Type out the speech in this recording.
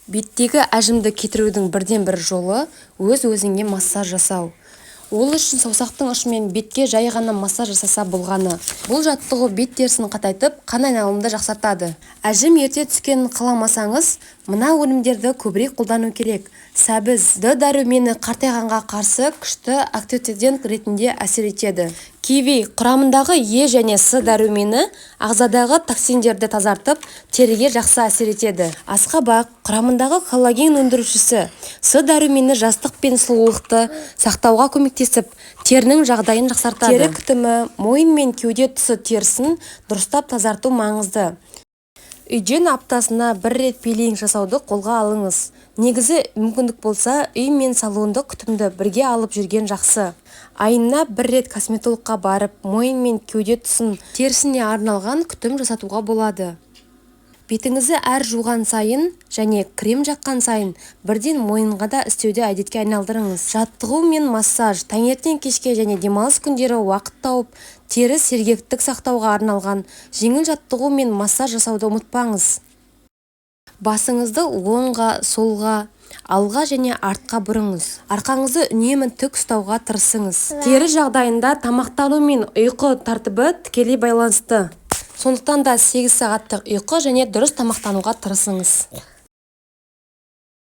Беттегі әжімді кетірудің бірден-бір жолы өз-өзіңе массаж жасау. Ол үшін саусақтың ұшымен бетке жай ғана массаж жасаса болғаны. Бұл жаттығу бет терісін қатайтып, қан айналымды жақсартады. Әжім ерте түскенін қаламасаңыз, мына өнімдерді көбірек қолдану керек. Сәбіз Д дәрумені қартайғанға қарсы күшті антиоксидант ретінде әсер етеді. Киви құрамындағы Е және С дәрумені ағзадағы токсиндерді тазартып, теріге жақсы әсер етеді. Асқабақ құрамындағы коллаген өндірушісі С дәрумені жастық пен сұлулықты сақтауға көмектесіп, терінің жағдайын жақсартады. Тері күтімі, мойын мен кеуде тұсы терісін дұрыстап тазарту маңызды. Үйден аптасына бір рет пилинг жасауды қолға алыңыз. Негізі мүмкіндік болса, үй мен салондық күтімді бірге алып жүрген жақсы. Айына бір рет косметологқа барып, мойын мен кеуде тұсын терісіне арналған күтім жасатуға болады. Бетіңізді әр жуған сайын және крем жаққан сайын бірден мойынға да істеуді әдетке айналдырыңыз. Жаттығу мен массаж таңертең кешке және демалыс күндері уақыт тауып, тері сергектік сақтауға арналған жеңіл жаттығу мен массаж жасауды ұмытпаңыз. Басыңызды оңға, солға, алға және артқа бұрыңыз. Арқаңызды үнемі тік ұстауға тырысыңыз. Тері жағдайында тамақтану мен ұйқы тәртібі тікелей байланысты. Сондықтан да 8 сағаттық ұйқы және дұрыс тамақтануға тырысыңыз.